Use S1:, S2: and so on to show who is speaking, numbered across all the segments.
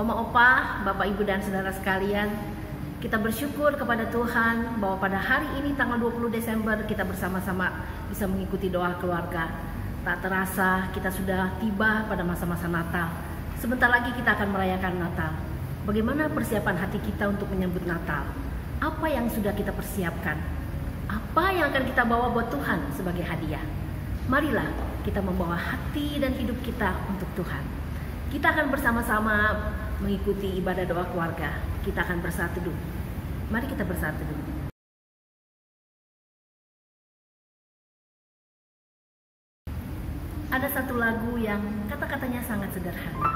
S1: Oma, opa, bapak, ibu, dan saudara sekalian, kita bersyukur kepada Tuhan bahwa pada hari ini tanggal 20 Desember kita bersama-sama bisa mengikuti doa keluarga. Tak terasa kita sudah tiba pada masa-masa Natal. Sebentar lagi kita akan merayakan Natal. Bagaimana persiapan hati kita untuk menyambut Natal? Apa yang sudah kita persiapkan? Apa yang akan kita bawa buat Tuhan sebagai hadiah? Marilah kita membawa hati dan hidup kita untuk Tuhan. Kita akan bersama-sama mengikuti ibadah doa keluarga. Kita akan bersatu dulu. Mari kita bersatu dulu. Ada satu lagu yang kata-katanya sangat sederhana,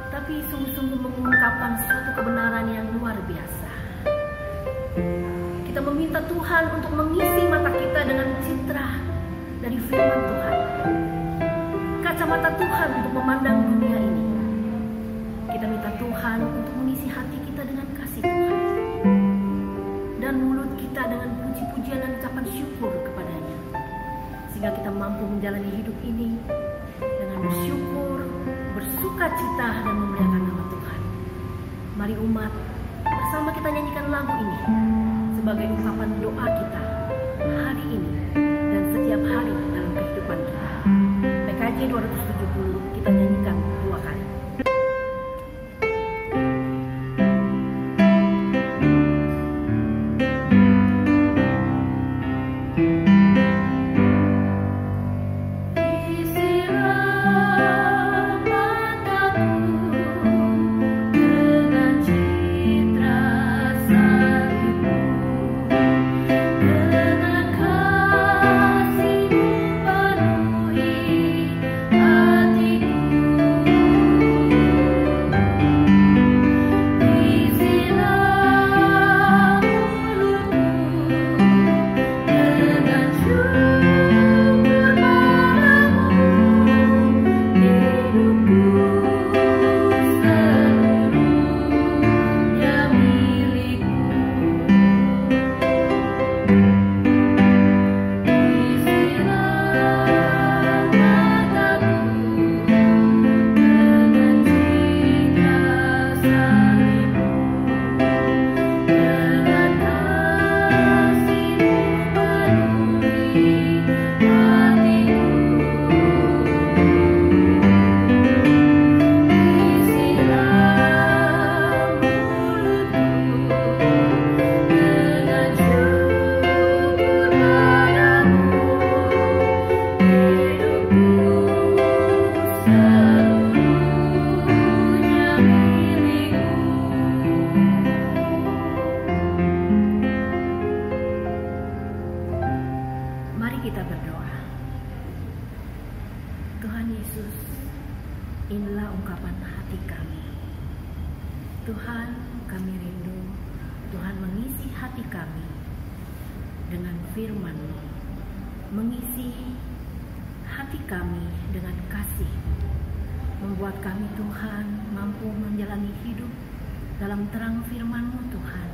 S1: tapi sungguh-sungguh mengungkapkan suatu kebenaran yang luar biasa. Kita meminta Tuhan untuk mengisi mata kita dengan citra dari firman Tuhan, kacamata Tuhan untuk memandang dunia ini. Kita minta Tuhan untuk mengisi hati kita dengan kasih Tuhan, dan mulut kita dengan puji-pujian dan ucapan syukur kepadanya, sehingga kita mampu menjalani hidup ini dengan bersyukur, bersuka cita, dan memuliakan nama Tuhan. Mari umat, bersama kita nyanyikan lagu ini sebagai ungkapan doa kita hari ini dan setiap hari dalam kehidupan kita. PKJ 270 kita nyanyikan 2 kali. Kita berdoa. Tuhan Yesus, inilah ungkapan hati kami. Tuhan, kami rindu Tuhan mengisi hati kami dengan firman-Mu, mengisi hati kami dengan kasih, membuat kami Tuhan mampu menjalani hidup dalam terang firman-Mu Tuhan,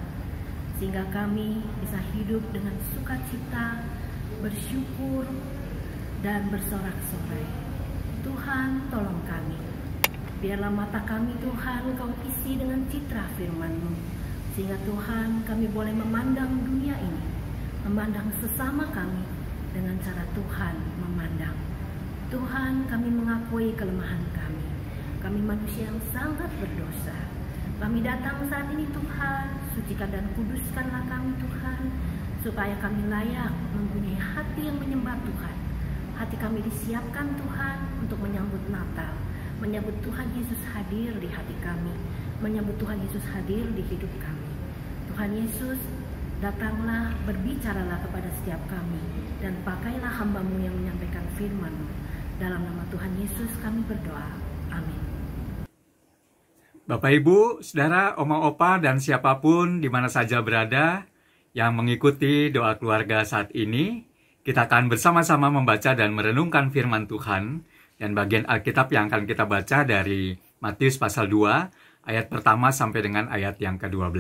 S1: sehingga kami bisa hidup dengan sukacita, bersyukur, dan bersorak-sorai. Tuhan, tolong kami. Biarlah mata kami Tuhan Kau isi dengan citra firman-Mu, sehingga Tuhan kami boleh memandang dunia ini, memandang sesama kami dengan cara Tuhan memandang. Tuhan, kami mengakui kelemahan kami. Kami manusia yang sangat berdosa. Kami datang saat ini Tuhan, sucikan dan kuduskanlah kami Tuhan, supaya kami layak mempunyai hati yang menyembah Tuhan. Hati kami disiapkan Tuhan untuk menyambut Natal, menyambut Tuhan Yesus hadir di hati kami, menyambut Tuhan Yesus hadir di hidup kami. Tuhan Yesus, datanglah, berbicaralah kepada setiap kami, dan pakailah hamba-Mu yang menyampaikan firman-Mu. Dalam nama Tuhan Yesus kami berdoa. Amin.
S2: Bapak, Ibu, Saudara, Oma, Opa, dan siapapun di mana saja berada yang mengikuti doa keluarga saat ini, kita akan bersama-sama membaca dan merenungkan firman Tuhan, dan bagian Alkitab yang akan kita baca dari Matius pasal 2, ayat pertama sampai dengan ayat yang ke-12.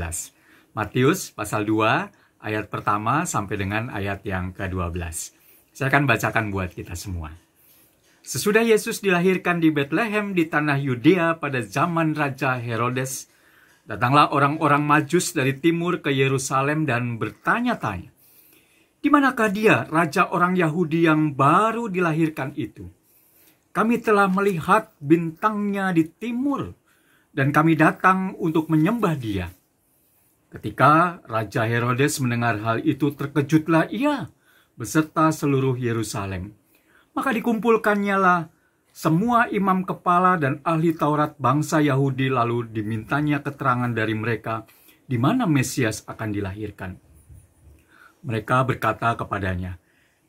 S2: Matius pasal 2, ayat pertama sampai dengan ayat yang ke-12. Saya akan bacakan buat kita semua. Sesudah Yesus dilahirkan di Betlehem di tanah Yudea pada zaman Raja Herodes, datanglah orang-orang Majus dari timur ke Yerusalem dan bertanya-tanya, "Di manakah dia, raja orang Yahudi yang baru dilahirkan itu? Kami telah melihat bintangnya di timur, dan kami datang untuk menyembah dia." Ketika Raja Herodes mendengar hal itu, terkejutlah ia beserta seluruh Yerusalem. Maka dikumpulkannya lah semua imam kepala dan ahli Taurat bangsa Yahudi, lalu dimintanya keterangan dari mereka di mana Mesias akan dilahirkan. Mereka berkata kepadanya,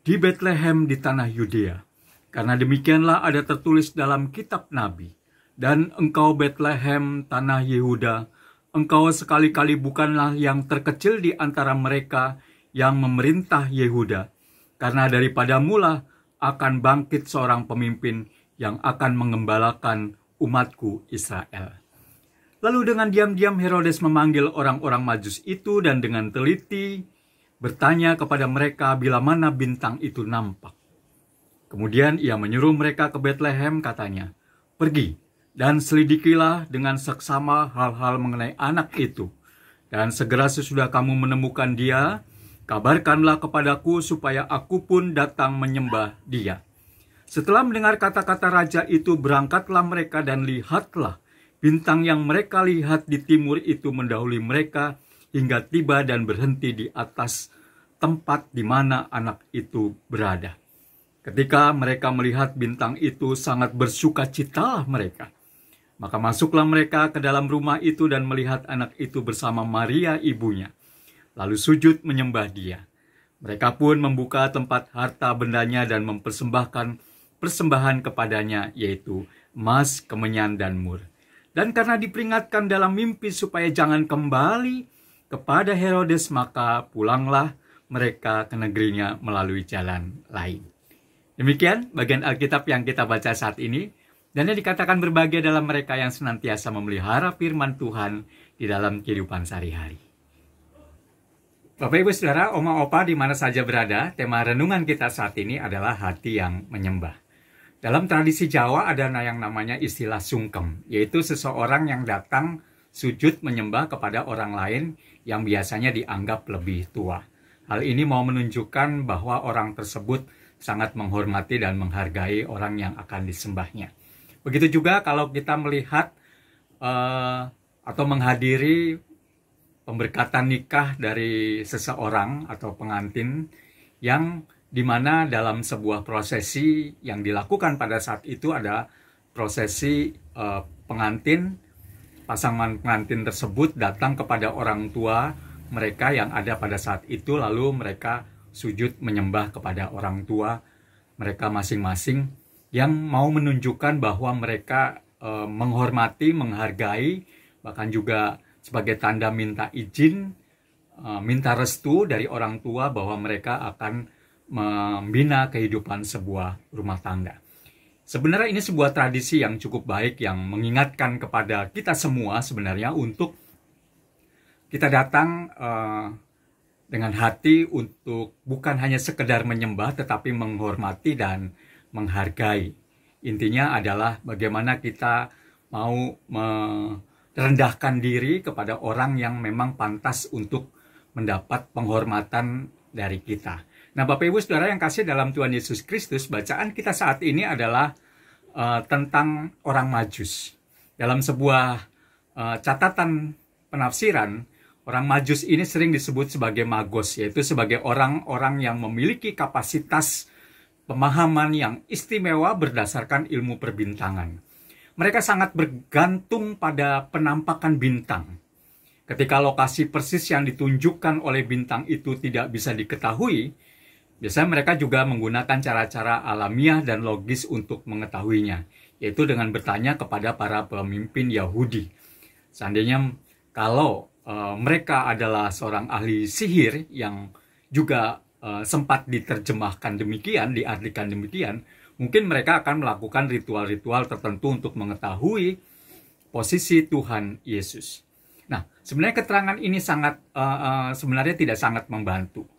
S2: "Di Betlehem di tanah Yudea, karena demikianlah ada tertulis dalam kitab Nabi, dan engkau Betlehem tanah Yehuda, engkau sekali-kali bukanlah yang terkecil di antara mereka yang memerintah Yehuda, karena daripadamulah akan bangkit seorang pemimpin yang akan mengembalakan umatku Israel." Lalu dengan diam-diam Herodes memanggil orang-orang Majus itu dan dengan teliti bertanya kepada mereka bila mana bintang itu nampak. Kemudian ia menyuruh mereka ke Betlehem, katanya, "Pergi dan selidikilah dengan seksama hal-hal mengenai anak itu. Dan segera sesudah kamu menemukan dia, kabarkanlah kepadaku supaya aku pun datang menyembah dia." Setelah mendengar kata-kata raja itu, berangkatlah mereka dan lihatlah, bintang yang mereka lihat di timur itu mendahului mereka hingga tiba dan berhenti di atas tempat di mana anak itu berada. Ketika mereka melihat bintang itu, sangat bersukacitalah mereka. Maka masuklah mereka ke dalam rumah itu dan melihat anak itu bersama Maria ibunya, lalu sujud menyembah dia. Mereka pun membuka tempat harta bendanya dan mempersembahkan persembahan kepadanya, yaitu emas, kemenyan, dan mur. Dan karena diperingatkan dalam mimpi supaya jangan kembali kepada Herodes, maka pulanglah mereka ke negerinya melalui jalan lain. Demikian bagian Alkitab yang kita baca saat ini, dan yang dikatakan berbahagia dalam mereka yang senantiasa memelihara firman Tuhan di dalam kehidupan sehari-hari. Bapak Ibu Saudara, Oma Opa di mana saja berada, tema renungan kita saat ini adalah hati yang menyembah. Dalam tradisi Jawa ada yang namanya istilah sungkem, yaitu seseorang yang datang sujud menyembah kepada orang lain yang biasanya dianggap lebih tua. Hal ini mau menunjukkan bahwa orang tersebut sangat menghormati dan menghargai orang yang akan disembahnya. Begitu juga kalau kita melihat atau menghadiri pemberkatan nikah dari seseorang atau pengantin, yang dimana dalam sebuah prosesi yang dilakukan pada saat itu ada prosesi pasangan pengantin tersebut datang kepada orang tua mereka yang ada pada saat itu, lalu mereka sujud menyembah kepada orang tua mereka masing-masing, yang mau menunjukkan bahwa mereka menghormati, menghargai, bahkan juga sebagai tanda minta izin, minta restu dari orang tua bahwa mereka akan membina kehidupan sebuah rumah tangga. Sebenarnya ini sebuah tradisi yang cukup baik yang mengingatkan kepada kita semua sebenarnya untuk kita datang dengan hati untuk bukan hanya sekedar menyembah tetapi menghormati dan menghargai. Intinya adalah bagaimana kita mau merendahkan diri kepada orang yang memang pantas untuk mendapat penghormatan dari kita. Nah, Bapak Ibu Saudara yang kasih dalam Tuhan Yesus Kristus, bacaan kita saat ini adalah tentang orang Majus. Dalam sebuah catatan penafsiran, orang Majus ini sering disebut sebagai magos, yaitu sebagai orang-orang yang memiliki kapasitas pemahaman yang istimewa berdasarkan ilmu perbintangan. Mereka sangat bergantung pada penampakan bintang. Ketika lokasi persis yang ditunjukkan oleh bintang itu tidak bisa diketahui, biasanya mereka juga menggunakan cara-cara alamiah dan logis untuk mengetahuinya, yaitu dengan bertanya kepada para pemimpin Yahudi. Seandainya kalau mereka adalah seorang ahli sihir yang juga sempat diterjemahkan demikian, diartikan demikian, mungkin mereka akan melakukan ritual-ritual tertentu untuk mengetahui posisi Tuhan Yesus. Nah, sebenarnya keterangan ini sebenarnya tidak sangat membantu.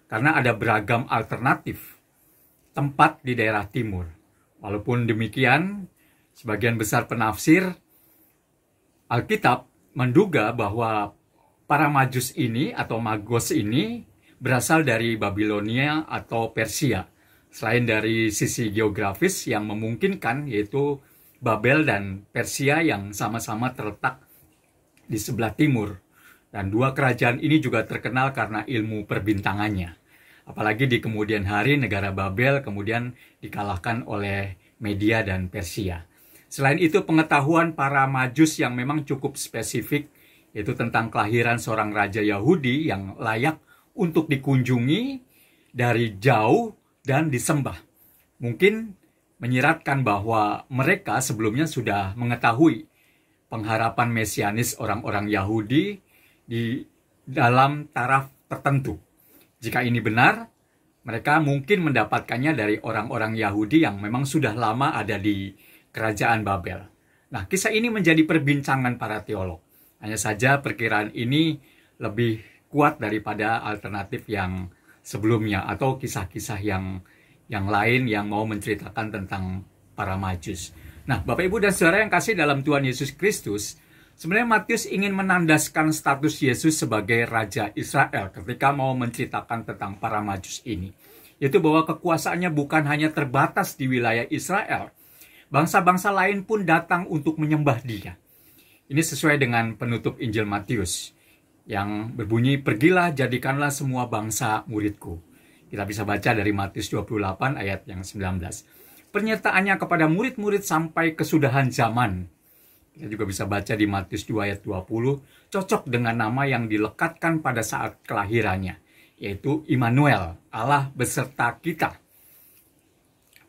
S2: Karena ada beragam alternatif tempat di daerah timur Walaupun demikian, sebagian besar penafsir Alkitab menduga bahwa para Majus ini atau Magos ini berasal dari Babilonia atau Persia. Selain dari sisi geografis yang memungkinkan, yaitu Babel dan Persia yang sama-sama terletak di sebelah timur. Dan dua kerajaan ini juga terkenal karena ilmu perbintangannya. Apalagi di kemudian hari negara Babel kemudian dikalahkan oleh Media dan Persia. Selain itu pengetahuan para Majus yang memang cukup spesifik, yaitu tentang kelahiran seorang raja Yahudi yang layak untuk dikunjungi dari jauh dan disembah. Mungkin menyiratkan bahwa mereka sebelumnya sudah mengetahui pengharapan mesianis orang-orang Yahudi di dalam taraf tertentu. Jika ini benar, mereka mungkin mendapatkannya dari orang-orang Yahudi yang memang sudah lama ada di kerajaan Babel. Nah, kisah ini menjadi perbincangan para teolog. Hanya saja perkiraan ini lebih kuat daripada alternatif yang sebelumnya atau kisah-kisah yang lain yang mau menceritakan tentang para Majus. Nah, Bapak Ibu dan Saudara yang kasih dalam Tuhan Yesus Kristus, sebenarnya Matius ingin menandaskan status Yesus sebagai Raja Israel ketika mau menceritakan tentang para Majus ini. Yaitu bahwa kekuasaannya bukan hanya terbatas di wilayah Israel. Bangsa-bangsa lain pun datang untuk menyembah dia. Ini sesuai dengan penutup Injil Matius yang berbunyi, "Pergilah, jadikanlah semua bangsa muridku." Kita bisa baca dari Matius 28 ayat yang 19. Penyertaannya kepada murid-murid sampai kesudahan zaman. Kita juga bisa baca di Matius 2 ayat 20, cocok dengan nama yang dilekatkan pada saat kelahirannya, yaitu Immanuel, Allah beserta kita.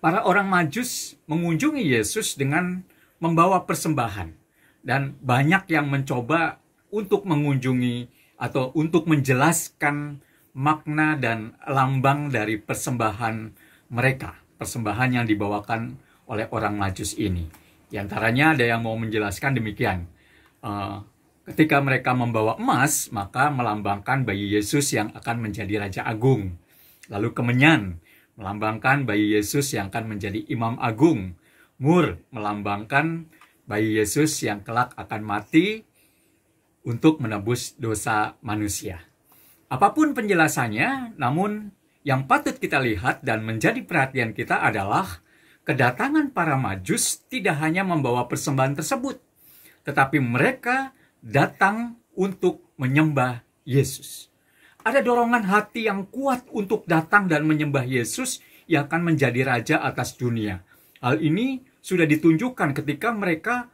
S2: Para orang Majus mengunjungi Yesus dengan membawa persembahan. Dan banyak yang mencoba untuk mengunjungi atau untuk menjelaskan makna dan lambang dari persembahan mereka. Persembahan yang dibawakan oleh orang Majus ini. Di antaranya ada yang mau menjelaskan demikian. Ketika mereka membawa emas, maka melambangkan bayi Yesus yang akan menjadi Raja Agung. Lalu kemenyan, melambangkan bayi Yesus yang akan menjadi Imam Agung. Mur, melambangkan bayi Yesus yang kelak akan mati untuk menebus dosa manusia. Apapun penjelasannya, namun yang patut kita lihat dan menjadi perhatian kita adalah kedatangan para Majus tidak hanya membawa persembahan tersebut, tetapi mereka datang untuk menyembah Yesus. Ada dorongan hati yang kuat untuk datang dan menyembah Yesus yang akan menjadi raja atas dunia. Hal ini sudah ditunjukkan ketika mereka,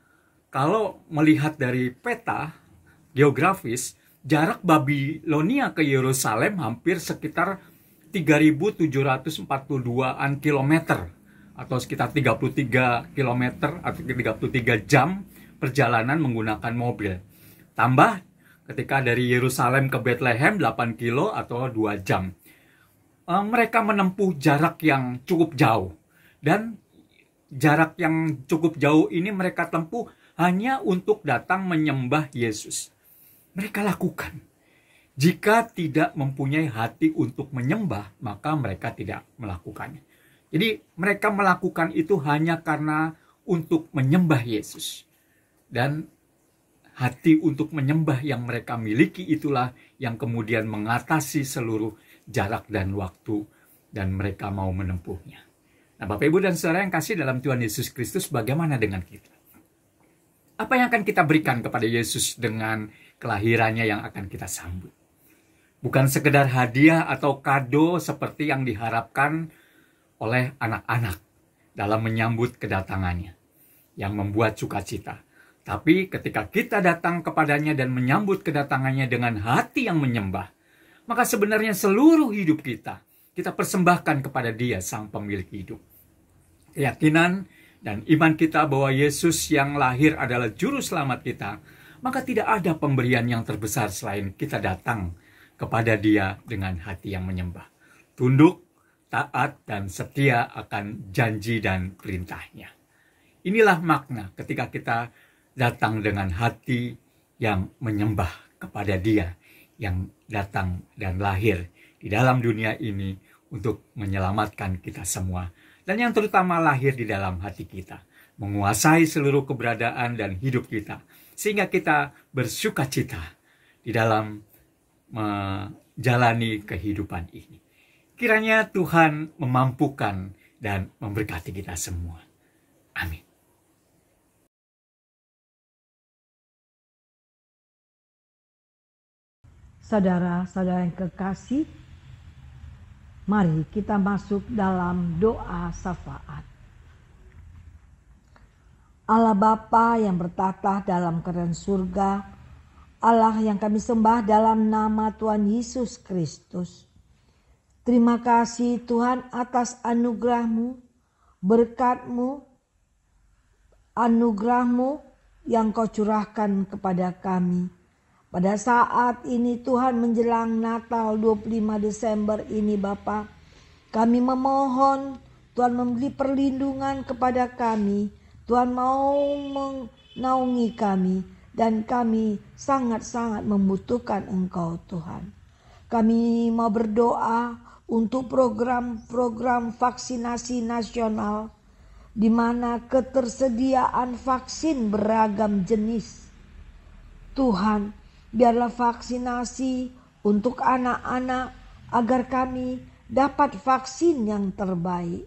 S2: kalau melihat dari peta geografis, jarak Babilonia ke Yerusalem hampir sekitar 3.742-an kilometer atau sekitar 33 kilometer atau 33 jam perjalanan menggunakan mobil. Tambah ketika dari Yerusalem ke Bethlehem 8 kilo atau 2 jam. Mereka menempuh jarak yang cukup jauh. Dan jarak yang cukup jauh ini mereka tempuh hanya untuk datang menyembah Yesus. Mereka lakukan. Jika tidak mempunyai hati untuk menyembah, maka mereka tidak melakukannya. Jadi mereka melakukan itu hanya karena untuk menyembah Yesus. Dan hati untuk menyembah yang mereka miliki itulah yang kemudian mengatasi seluruh jarak dan waktu dan mereka mau menempuhnya. Nah, Bapak Ibu dan Saudara yang kasih dalam Tuhan Yesus Kristus, bagaimana dengan kita? Apa yang akan kita berikan kepada Yesus dengan kelahirannya yang akan kita sambut? Bukan sekedar hadiah atau kado seperti yang diharapkan oleh anak-anak dalam menyambut kedatangannya yang membuat sukacita. Tapi ketika kita datang kepadanya dan menyambut kedatangannya dengan hati yang menyembah, maka sebenarnya seluruh hidup kita persembahkan kepada Dia, Sang Pemilik hidup. Keyakinan dan iman kita bahwa Yesus yang lahir adalah juru selamat kita, maka tidak ada pemberian yang terbesar selain kita datang kepada Dia dengan hati yang menyembah. Tunduk, taat, dan setia akan janji dan perintahnya. Inilah makna ketika kita datang dengan hati yang menyembah kepada Dia yang datang dan lahir di dalam dunia ini untuk menyelamatkan kita semua dan yang terutama lahir di dalam hati kita, menguasai seluruh keberadaan dan hidup kita, sehingga kita bersukacita di dalam menjalani kehidupan ini. Kiranya Tuhan memampukan dan memberkati kita semua. Amin.
S3: Saudara-saudara yang kekasih, mari kita masuk dalam doa syafaat. Allah Bapa yang bertata dalam kerajaan surga, Allah yang kami sembah dalam nama Tuhan Yesus Kristus. Terima kasih Tuhan atas anugerah-Mu, berkat-Mu, anugerah-Mu yang Kau curahkan kepada kami. Pada saat ini Tuhan menjelang Natal 25 Desember ini Bapa, kami memohon Tuhan memberi perlindungan kepada kami. Tuhan mau menaungi kami dan kami sangat-sangat membutuhkan Engkau Tuhan. Kami mau berdoa untuk program-program vaksinasi nasional di mana ketersediaan vaksin beragam jenis. Tuhan, biarlah vaksinasi untuk anak-anak agar kami dapat vaksin yang terbaik.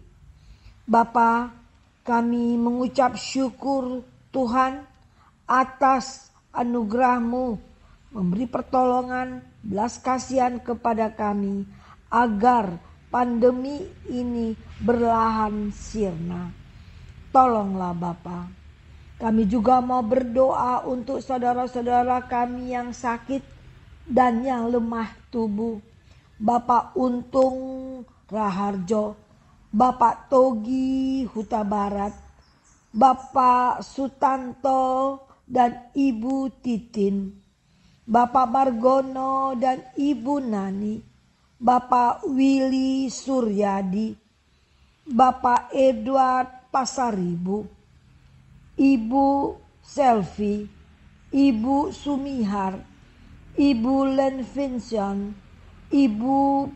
S3: Bapa, kami mengucap syukur Tuhan atas anugerah-Mu memberi pertolongan, belas kasihan kepada kami agar pandemi ini berlahan sirna. Tolonglah Bapa. Kami juga mau berdoa untuk saudara-saudara kami yang sakit dan yang lemah tubuh. Bapak Untung Raharjo, Bapak Togi Huta Barat, Bapak Sutanto dan Ibu Titin, Bapak Margono dan Ibu Nani, Bapak Willy Suryadi, Bapak Edward Pasaribu, Ibu Selvi, Ibu Sumihar, Ibu Len Vincent, Ibu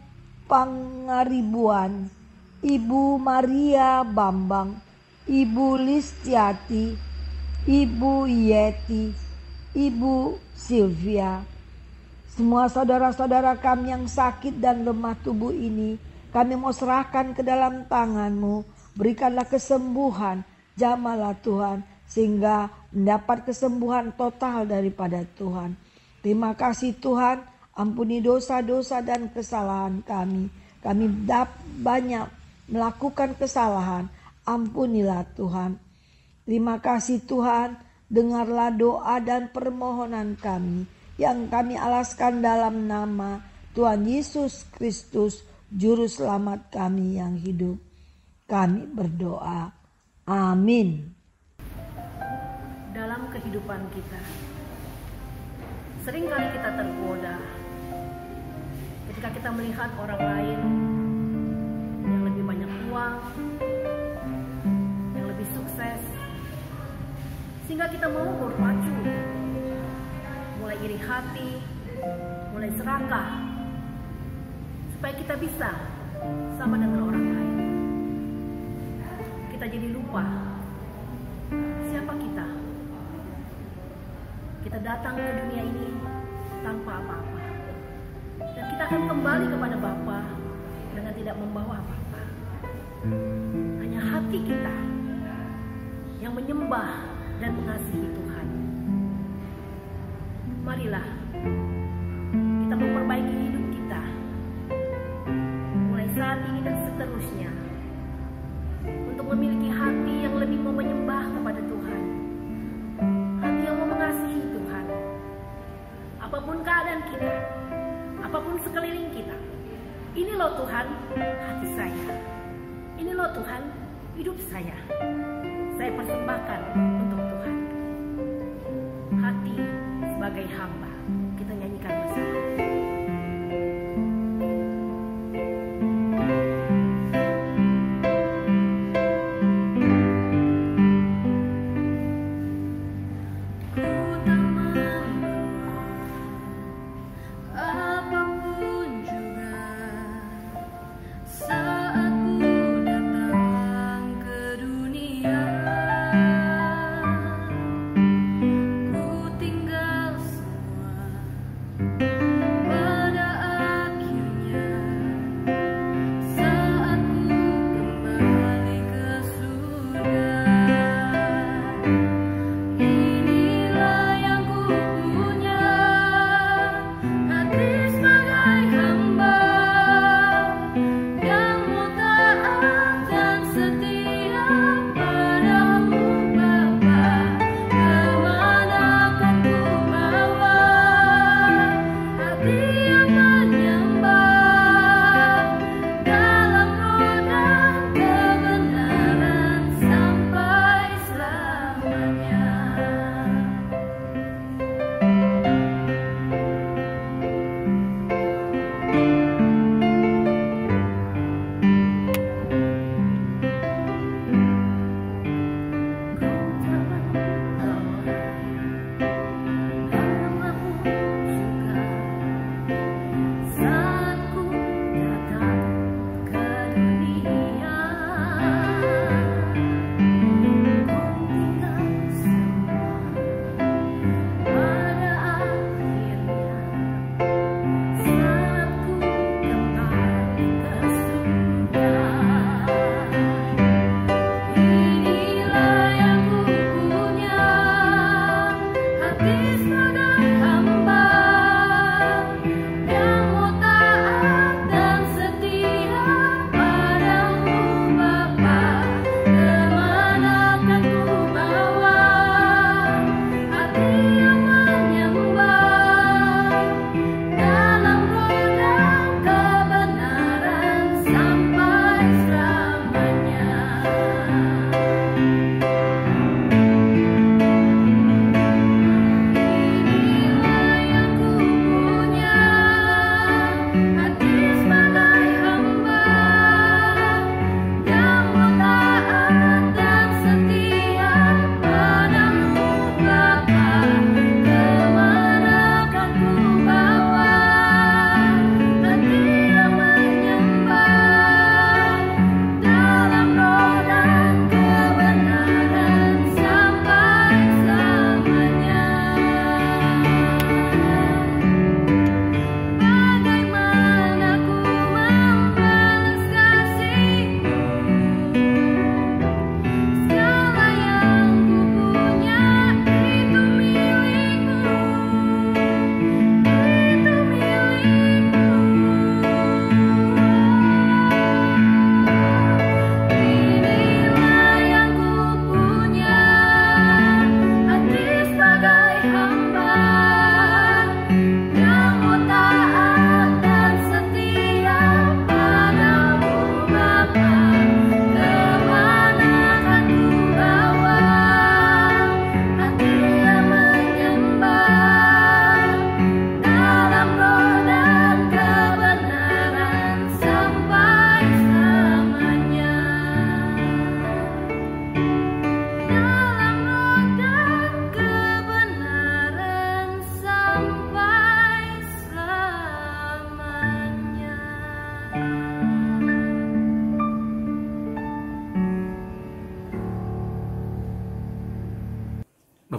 S3: Pangaribuan, Ibu Maria Bambang, Ibu Listiati, Ibu Yeti, Ibu Sylvia. Semua saudara-saudara kami yang sakit dan lemah tubuh ini, kami mau serahkan ke dalam tangan-Mu. Berikanlah kesembuhan, jamahlah Tuhan, sehingga mendapat kesembuhan total daripada Tuhan. Terima kasih Tuhan, ampuni dosa-dosa dan kesalahan kami. Kami banyak melakukan kesalahan, ampunilah Tuhan. Terima kasih Tuhan, dengarlah doa dan permohonan kami yang kami alaskan dalam nama Tuhan Yesus Kristus, Juru Selamat kami yang hidup. Kami berdoa. Amin.
S1: Dalam kehidupan kita, seringkali kita tergoda ketika kita melihat orang lain yang lebih banyak uang, yang lebih sukses, sehingga kita mau berpacu, mulai iri hati, mulai serakah, supaya kita bisa sama dengan orang lain. Kita jadi lupa siapa kita. Kita datang ke dunia ini tanpa apa-apa, dan kita akan kembali kepada Bapa dengan tidak membawa apa-apa. Hanya hati kita yang menyembah dan mengasihi Tuhan. Marilah kita memperbaiki hidup kita mulai saat ini dan seterusnya, untuk memiliki hati yang lebih mau menyembah kepada Tuhan, hati yang mau mengasihi Tuhan. Apapun keadaan kita, apapun sekeliling kita, ini loh Tuhan hati saya, ini loh Tuhan hidup saya persembahkan untuk Tuhan. Hati sebagai hamba, kita nyanyikan bersama.
S4: Saat ku datang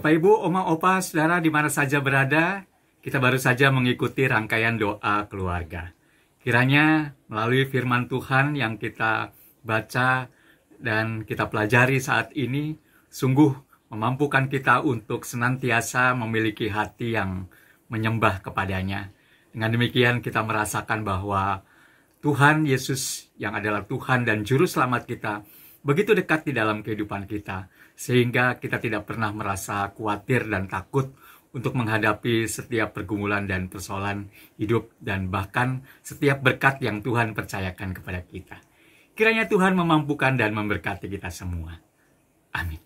S2: Bapak, Ibu, Oma, Opa, Saudara di mana saja berada, kita baru saja mengikuti rangkaian doa keluarga. Kiranya melalui firman Tuhan yang kita baca dan kita pelajari saat ini, sungguh memampukan kita untuk senantiasa memiliki hati yang menyembah kepadanya. Dengan demikian kita merasakan bahwa Tuhan Yesus yang adalah Tuhan dan Juru Selamat kita begitu dekat di dalam kehidupan kita, sehingga kita tidak pernah merasa khawatir dan takut untuk menghadapi setiap pergumulan dan persoalan hidup dan bahkan setiap berkat yang Tuhan percayakan kepada kita. Kiranya Tuhan memampukan dan memberkati kita semua. Amin.